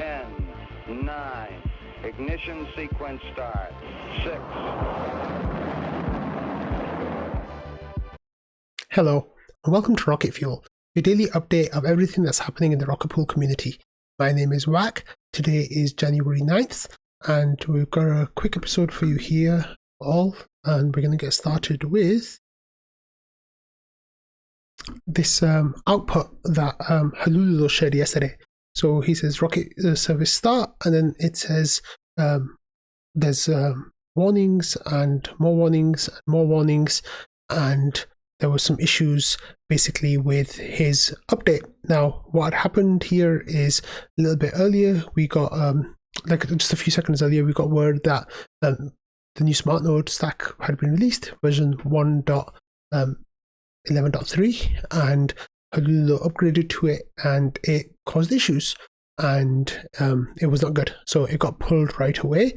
10, 9, ignition sequence start, 6. Hello, and welcome to Rocket Fuel, your daily update of everything that's happening in the Rocket Pool community. My name is Wack. Today is January 9th, and we've got a quick episode for you here all, and we're going to get started with this output that Halululo shared yesterday. So he says rocket service start, and then it says there's warnings and more warnings and more warnings, and there were some issues basically with his update. Now, what happened here is a little bit earlier, we got, like just a few seconds earlier, we got word that the new Smartnode stack had been released, version 1.11.3, and Halululo upgraded to it, and it caused issues, and it was not good. So it got pulled right away,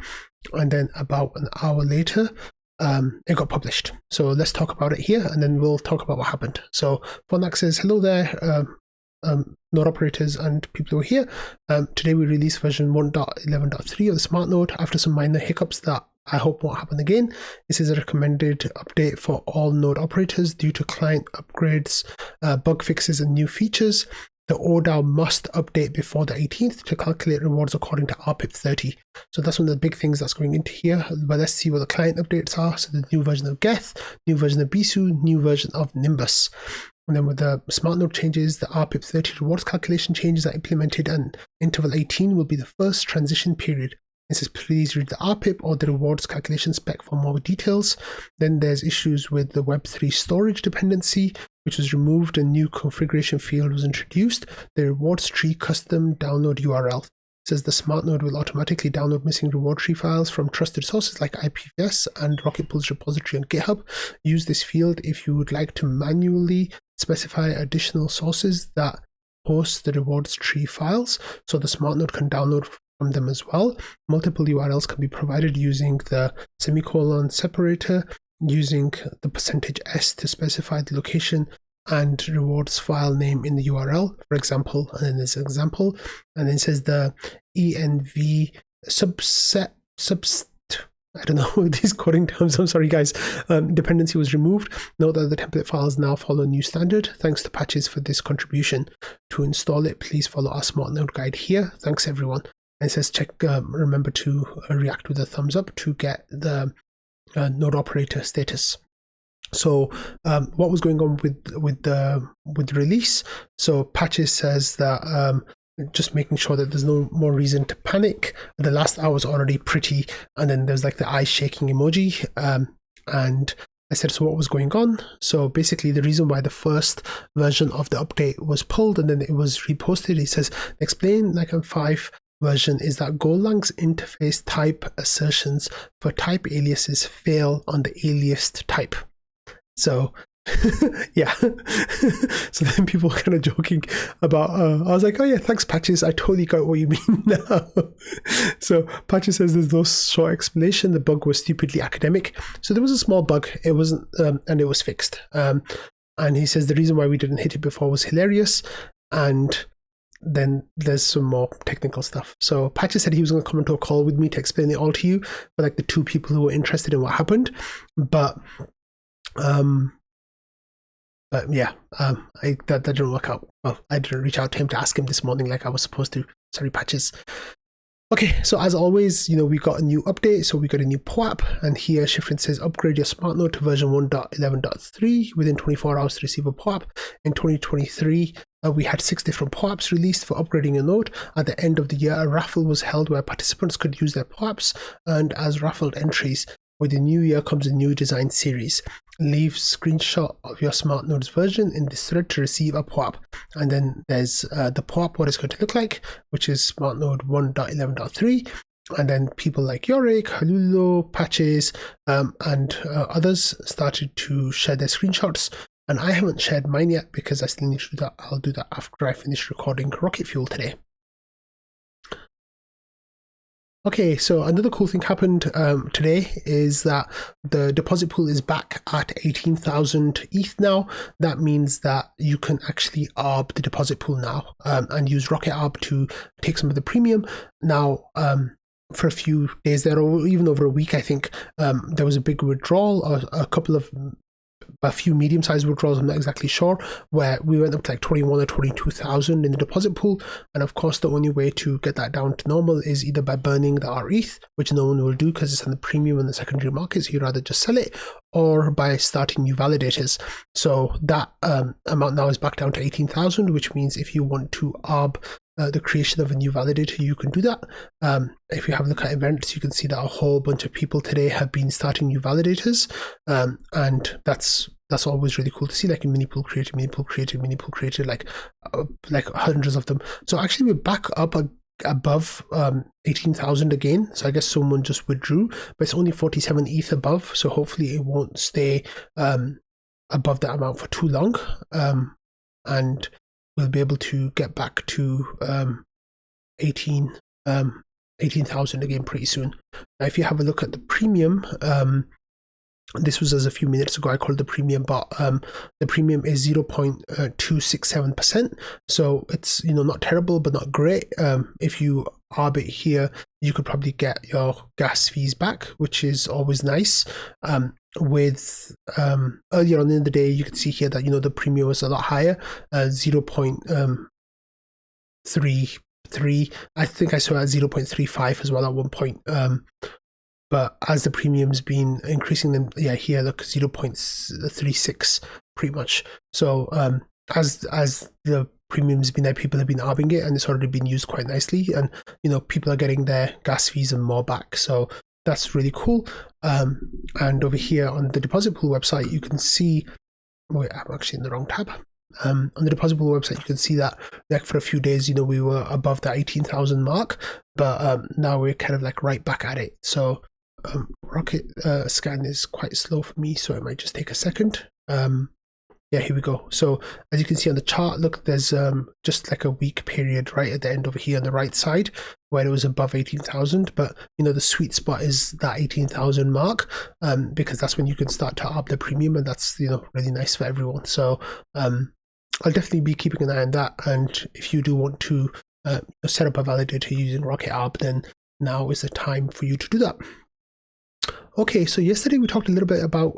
and then about an hour later, it got published. So let's talk about it here, and then we'll talk about what happened. So Fonax says, hello there, node operators and people who are here. Today we released version 1.11.3 of the Smartnode after some minor hiccups that I hope won't happen again. This is a recommended update for all node operators due to client upgrades, bug fixes, and new features. The ODAO must update before the 18th to calculate rewards according to arb-able. So that's one of the big things that's going into here. But let's see what the client updates are. So the new version of Geth, new version of Bisu, new version of Nimbus. And then with the Smartnode changes, the arb-able rewards calculation changes are implemented, and interval 18 will be the first transition period. It says please read the arb or the rewards calculation spec for more details. Then there's issues with the Web3 storage dependency, which was removed. A new configuration field was introduced. The rewards tree custom download URL. It says the Smartnode will automatically download missing reward tree files from trusted sources like IPFS and Rocket Pool's repository on GitHub. Use this field if you would like to manually specify additional sources that host the rewards tree files, so the Smartnode can download from them as well. Multiple URLs can be provided using the semicolon separator, using the %s to specify the location and rewards file name in the URL, for example, and then there's an example, and then it says the env subset I don't know these coding terms, I'm sorry guys, dependency was removed. Note that the template files now follow new standard. Thanks to Patches for this contribution. To install it, please follow our Smartnode guide here. Thanks everyone. And it says check, remember to react with a thumbs up to get the node operator status. So what was going on with the release? So Patches says that just making sure that there's no more reason to panic. The last hour was already pretty, and then there's like the eye shaking emoji, and I said, so what was going on? So basically the reason why the first version of the update was pulled and then it was reposted, he says, explain like a 5 version is that Golang's interface type assertions for type aliases fail on the aliased type. So yeah. So then people were kind of joking about, I was like, oh yeah, thanks Patches, I totally got what you mean now. So Patches says there's no short explanation, the bug was stupidly academic. So there was a small bug, it wasn't, and it was fixed. And he says the reason why we didn't hit it before was hilarious, and then there's some more technical stuff. So Patches said he was going to come into a call with me to explain it all to you, for like the 2 people who were interested in what happened. But yeah, that didn't work out. Well, I didn't reach out to him to ask him this morning like I was supposed to. Sorry, Patches. Okay, so as always, you know, we got a new update. So we got a new POAP, and here Shifrin says upgrade your Smartnode to version 1.11.3 within 24 hours to receive a POAP. In 2023, we had 6 different POAPs released for upgrading a node. At the end of the year, a raffle was held where participants could use their POAPs earned as raffled entries. With the new year comes a new design series. Leave screenshot of your Smartnode's version in this thread to receive a POAP. And then there's the POAP, what it's going to look like, which is Smartnode 1.11.3. And then people like Yorick, Halululo, Patches, and others started to share their screenshots. And I haven't shared mine yet because I still need to do that. I'll do that after I finish recording Rocket Fuel today. Okay, so another cool thing happened today is that the deposit pool is back at 18,000 ETH now. That means that you can actually arb the deposit pool now and use Rocket Arb to take some of the premium. Now, for a few days there, or even over a week, I think there was a big withdrawal, or a few medium-sized withdrawals, I'm not exactly sure, where we went up to like 21 or 22,000 in the deposit pool. And of course, the only way to get that down to normal is either by burning the RETH, which no one will do because it's on the premium and the secondary market, so you'd rather just sell it, or by starting new validators. So that amount now is back down to 18,000, which means if you want to arb the creation of a new validator, you can do that. If you have a look at events, you can see that a whole bunch of people today have been starting new validators, and that's always really cool to see. Like mini pool created, like hundreds of them. So actually, we're back up above 18,000 again. So I guess someone just withdrew, but it's only 47 ETH above. So hopefully, it won't stay above that amount for too long, and we'll be able to get back to 18,000 again pretty soon. Now, if you have a look at the premium, this was as a few minutes ago, I called the premium, but the premium is 0.267%. So it's, not terrible, but not great. If you arb it here, you could probably get your gas fees back, which is always nice. With earlier on in the day, you could see here that, the premium was a lot higher, 0.33. I think I saw at 0.35 as well at one point. But as the premium's been increasing, then here look, 0.36 pretty much. So as the premium's been there, people have been arbing it, and it's already been used quite nicely, and people are getting their gas fees and more back. So that's really cool. And over here on the deposit pool website, you can see, wait, I'm actually in the wrong tab. On the deposit pool website, you can see that like for a few days, we were above that 18,000 mark, but now we're kind of like right back at it. So Rocket scan is quite slow for me, so it might just take a second. Here we go. So as you can see on the chart, look, there's just like a week period right at the end over here on the right side where it was above 18,000, but the sweet spot is that 18,000 mark, because that's when you can start to arb the premium, and that's really nice for everyone. So I'll definitely be keeping an eye on that, and if you do want to set up a validator using Rocket Arb, then now is the time for you to do that. Okay, so yesterday we talked a little bit about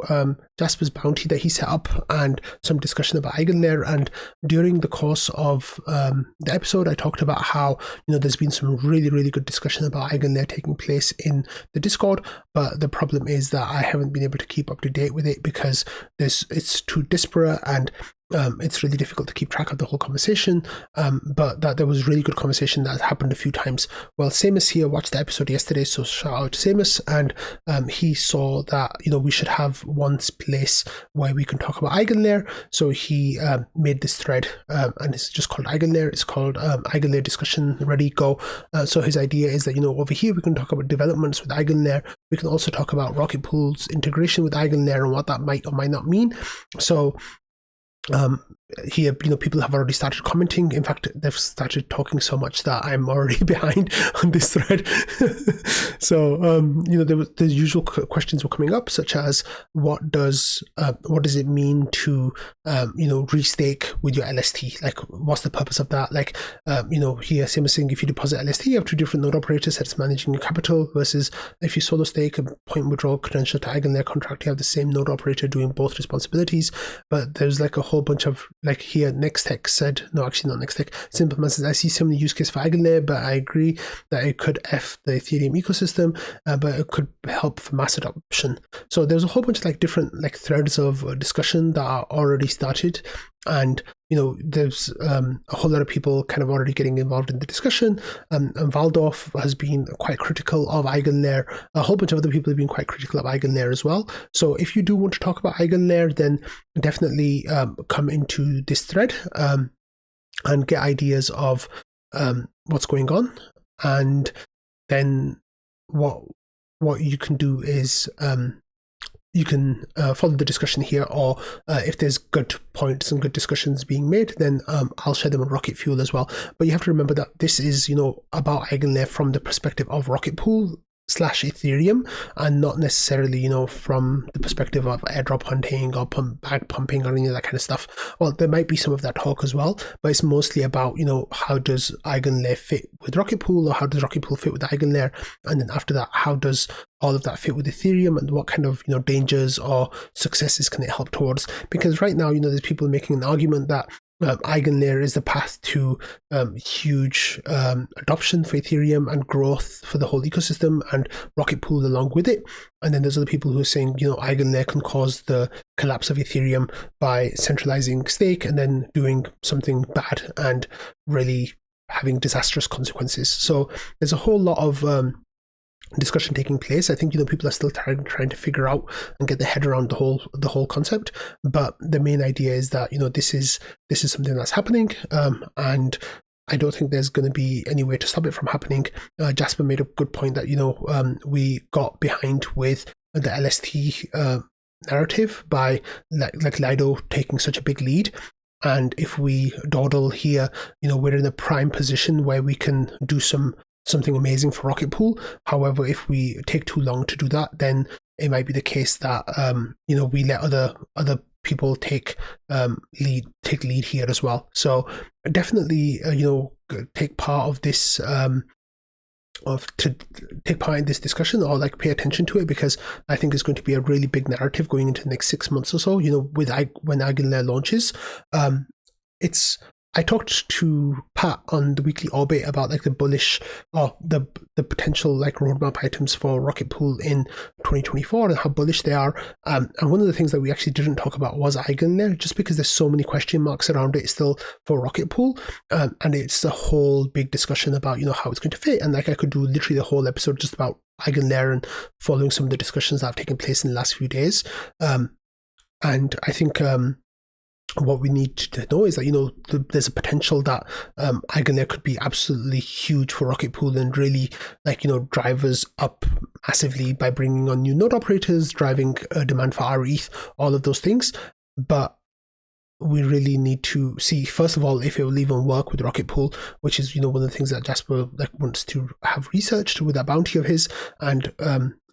Jasper's bounty that he set up and some discussion about EigenLayer, and during the course of the episode I talked about how there's been some really good discussion about EigenLayer taking place in the Discord, but the problem is that I haven't been able to keep up to date with it because it's too disparate, and it's really difficult to keep track of the whole conversation, but that there was really good conversation that happened a few times. Well, Seamus here watched the episode yesterday, so shout out to Seamus, and he saw that we should have one place where we can talk about EigenLayer, so he made this thread, and it's just called EigenLayer. It's called EigenLayer discussion ready go. So his idea is that over here we can talk about developments with EigenLayer. We can also talk about Rocket Pool's integration with EigenLayer and what that might or might not mean. So here people have already started commenting. In fact, they've started talking so much that I'm already behind on this thread. So the usual questions were coming up, such as what does it mean to restake with your LST? Like, what's the purpose of that? Like, here Sim is saying if you deposit LST, you have two different node operators that's managing your capital, versus if you solo stake a point withdrawal credential to EigenLayer contract, you have the same node operator doing both responsibilities. But there's like a whole bunch of, like here Nextech said, no, actually not Nextech, Simpleman says, I see so many use cases for EigenLayer, but I agree that it could F the Ethereum ecosystem, but it could help for mass adoption. So there's a whole bunch of like different like threads of discussion that are already started, and there's a whole lot of people kind of already getting involved in the discussion, and Valdorf has been quite critical of EigenLayer. A whole bunch of other people have been quite critical of EigenLayer as well. So if you do want to talk about EigenLayer, then definitely come into this thread and get ideas of what's going on, and then what you can do is you can follow the discussion here, or if there's good points and good discussions being made, then I'll share them on Rocket Fuel as well. But you have to remember that this is, about EigenLayer from the perspective of Rocket Pool / Ethereum, and not necessarily, from the perspective of airdrop hunting or bag pumping or any of that kind of stuff. Well, there might be some of that talk as well, but it's mostly about, how does EigenLayer fit with Rocket Pool, or how does Rocket Pool fit with EigenLayer? And then after that, how does all of that fit with Ethereum, and what kind of, dangers or successes can it help towards? Because right now, there's people making an argument that EigenLayer is the path to huge adoption for Ethereum and growth for the whole ecosystem, and Rocket Pool along with it. And then there's other people who are saying, EigenLayer can cause the collapse of Ethereum by centralizing stake and then doing something bad and really having disastrous consequences. So there's a whole lot of discussion taking place. I think people are still trying to figure out and get their head around the whole concept. But the main idea is that this is something that's happening, and I don't think there's going to be any way to stop it from happening. Jasper made a good point that we got behind with the LST narrative by like Lido taking such a big lead. And if we dawdle here, we're in a prime position where we can do something amazing for Rocket Pool. However, if we take too long to do that, then it might be the case that we let other people take lead here as well. So definitely take part of this take part in this discussion, or pay attention to it, because I think it's going to be a really big narrative going into the next 6 months or so. When EigenLayer launches, I talked to Pat on the weekly orbit about the bullish or the potential roadmap items for Rocket Pool in 2024 and how bullish they are. And one of the things that we actually didn't talk about was EigenLayer, just because there's so many question marks around it still for Rocket Pool. And it's a whole big discussion about, how it's going to fit. And I could do literally the whole episode just about EigenLayer and following some of the discussions that have taken place in the last few days. And I think what we need to know is that there's a potential that EigenLayer could be absolutely huge for Rocket Pool and really drive us up massively by bringing on new node operators, driving demand for our ETH, all of those things. But we really need to see, first of all, if it will even work with Rocket Pool, which is one of the things that Jasper wants to have researched with that bounty of his, and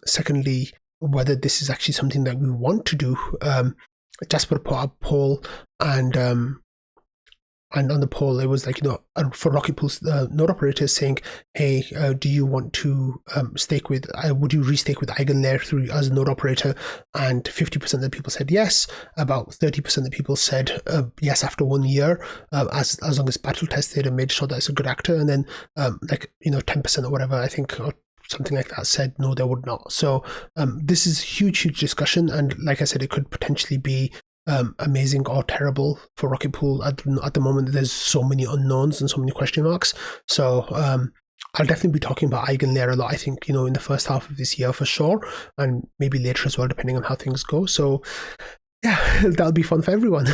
secondly, whether this is actually something that we want to do. Jasper put up a poll, and on the poll it was for Rocket Pool's node operators saying, hey, do you want to stake with, would you restake with EigenLayer through as a node operator? And 50% of the people said yes. About 30% of the people said yes after 1 year, as long as battle tested and made sure that it's a good actor. And then 10% or whatever, I think, or something like that, said no, they would not. So this is huge discussion, and like I said, it could potentially be amazing or terrible for Rocket Pool. At the moment, there's so many unknowns and so many question marks. So I'll definitely be talking about EigenLayer a lot, I think, in the first half of this year for sure, and maybe later as well, depending on how things go. So yeah, that'll be fun for everyone.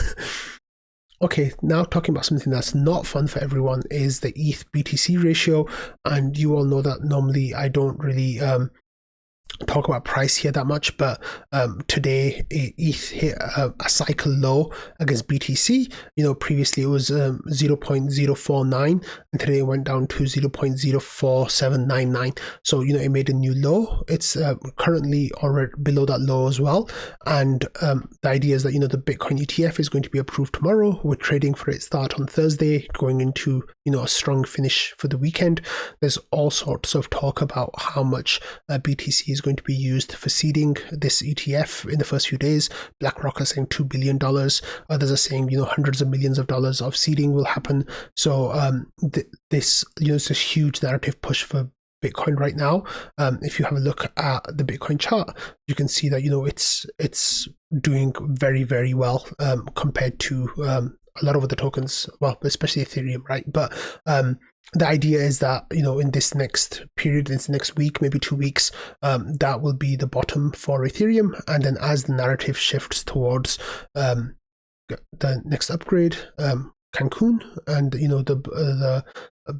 Okay, now talking about something that's not fun for everyone is the ETH BTC ratio. And you all know that normally I don't really talk about price here that much, but today ETH hit a cycle low against BTC. Previously it was 0.049, and today it went down to 0.04799. So it made a new low. It's currently already below that low as well. And the idea is that the Bitcoin ETF is going to be approved tomorrow. We're trading for its start on Thursday, going into a strong finish for the weekend. There's all sorts of talk about how much BTC is going to be used for seeding this ETF in the first few days. BlackRock are saying $2 billion. Others are saying, hundreds of millions of dollars of seeding will happen. So this, it's a huge narrative push for Bitcoin right now. If you have a look at the Bitcoin chart, you can see that, it's doing very, very well compared to a lot of other tokens, well, especially Ethereum, right? But the idea is that, in this next period, this next week, maybe 2 weeks, that will be the bottom for Ethereum. And then as the narrative shifts towards the next upgrade, Cancun, and the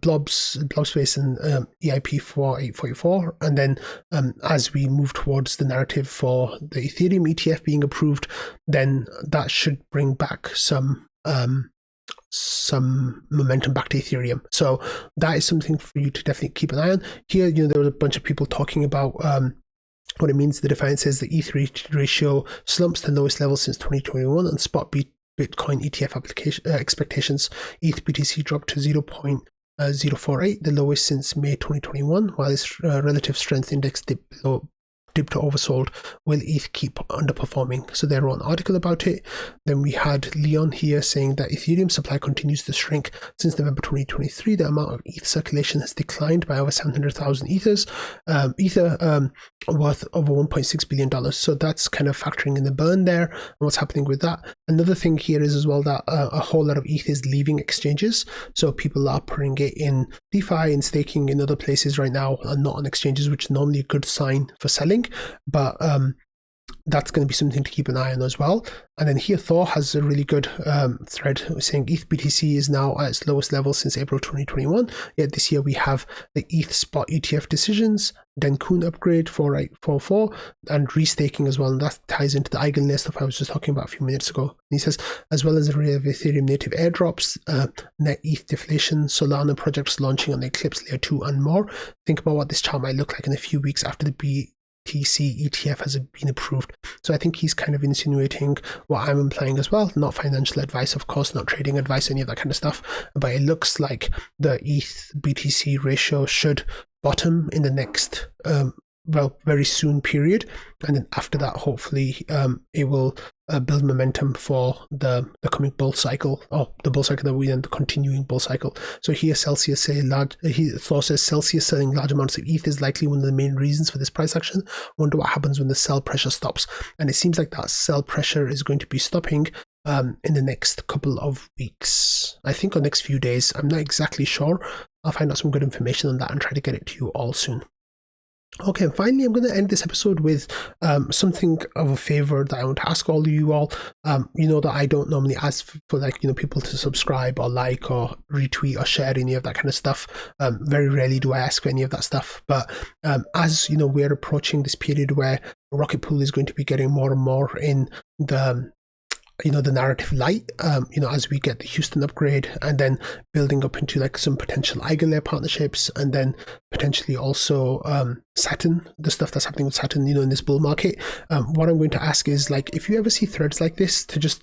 blob space and EIP 4844, and then as we move towards the narrative for the Ethereum ETF being approved, then that should bring back some momentum back to Ethereum. So that is something for you to definitely keep an eye on. Here, there was a bunch of people talking about what it means. The define says the ETH ratio slumps to the lowest level since 2021 on spot Bitcoin ETF expectations. ETH BTC dropped to 0.048, the lowest since May 2021, while its relative strength index dipped to oversold. Will ETH keep underperforming? So they wrote an article about it. Then we had Leon here saying that Ethereum supply continues to shrink. Since November 2023, the amount of ETH circulation has declined by over 700,000 Ether worth over $1.6 billion. So that's kind of factoring in the burn there and what's happening with that. Another thing here is as well that a whole lot of ETH is leaving exchanges. So people are putting it in DeFi and staking in other places right now and not on exchanges, which is normally a good sign for selling. But that's going to be something to keep an eye on as well. And then here Thor has a really good thread saying ETH BTC is now at its lowest level since April 2021. Yet this year we have the ETH spot ETF decisions, Denkun upgrade 4844, and restaking as well. And that ties into the EigenLayer stuff I was just talking about a few minutes ago. And he says, as well as an array of Ethereum native airdrops, net ETH deflation, Solana projects launching on the Eclipse Layer 2 and more. Think about what this chart might look like in a few weeks after the BTC ETF has been approved. So I think he's kind of insinuating what I'm implying as well. Not financial advice, of course, not trading advice, any of that kind of stuff. But it looks like the ETH BTC ratio should bottom in the next very soon period, and then after that hopefully it will build momentum for the coming bull cycle, or the bull cycle that we end, the continuing bull cycle. So here Celsius says Celsius selling large amounts of ETH is likely one of the main reasons for this price action. Wonder what happens when the sell pressure stops. And it seems like that sell pressure is going to be stopping in the next couple of weeks, I think, or next few days. I'm not exactly sure. I'll find out some good information on that and try to get it to you all soon. Okay, and finally, I'm going to end this episode with something of a favor that I want to ask all of you all. You know that I don't normally ask for people to subscribe or like or retweet or share any of that kind of stuff. Very rarely do I ask for any of that stuff. But as we're approaching this period where Rocket Pool is going to be getting more and more in the narrative light, as we get the Houston upgrade and then building up into some potential EigenLayer partnerships, and then potentially also Saturn, the stuff that's happening with Saturn, in this bull market. What I'm going to ask is, if you ever see threads like this, to just,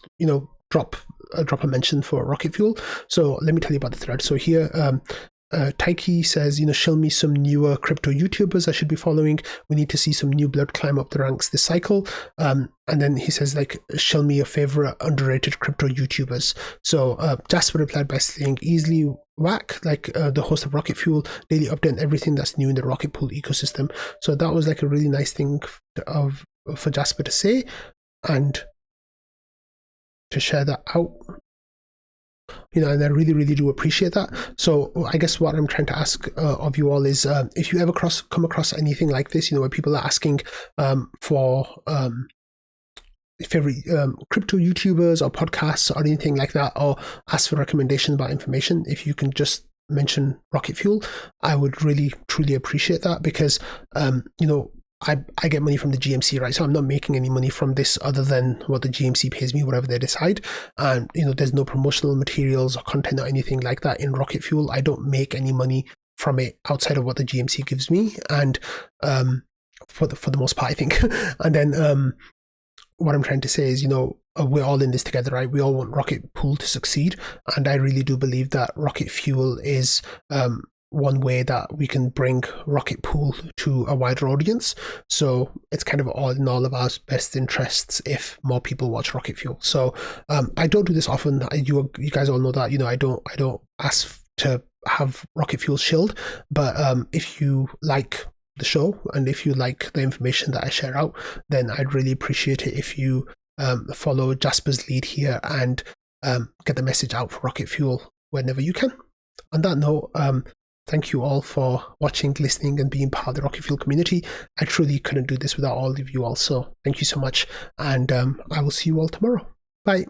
drop a mention for Rocket Fuel. So let me tell you about the thread. So here, Taiki says, show me some newer crypto YouTubers I should be following. We need to see some new blood climb up the ranks this cycle. And then he says, show me your favorite underrated crypto YouTubers. So Jasper replied by saying, easily Whack, the host of Rocket Fuel, daily update on everything that's new in the Rocket Pool ecosystem. So that was a really nice thing for Jasper to say and to share that out. And I really, really do appreciate that. So I guess what I'm trying to ask of you all is, if you ever come across anything like this, where people are asking for favorite crypto YouTubers or podcasts or anything like that, or ask for recommendations about information, if you can just mention Rocket Fuel, I would really, truly appreciate that, because, I get money from the GMC, right? So I'm not making any money from this other than what the GMC pays me, whatever they decide. And, there's no promotional materials or content or anything like that in Rocket Fuel. I don't make any money from it outside of what the GMC gives me. And for the most part, I think. And then what I'm trying to say is, we're all in this together, right? We all want Rocket Pool to succeed. And I really do believe that Rocket Fuel is one way that we can bring Rocket Pool to a wider audience. So it's kind of all in all of our best interests if more people watch Rocket Fuel. So I don't do this often. You guys all know that. I don't ask to have Rocket Fuel shilled. But if you like the show and if you like the information that I share out, then I'd really appreciate it if you follow Jasper's lead here and get the message out for Rocket Fuel whenever you can. On that note, thank you all for watching, listening, and being part of the Rocket Fuel community. I truly couldn't do this without all of you all. So thank you so much. And I will see you all tomorrow. Bye.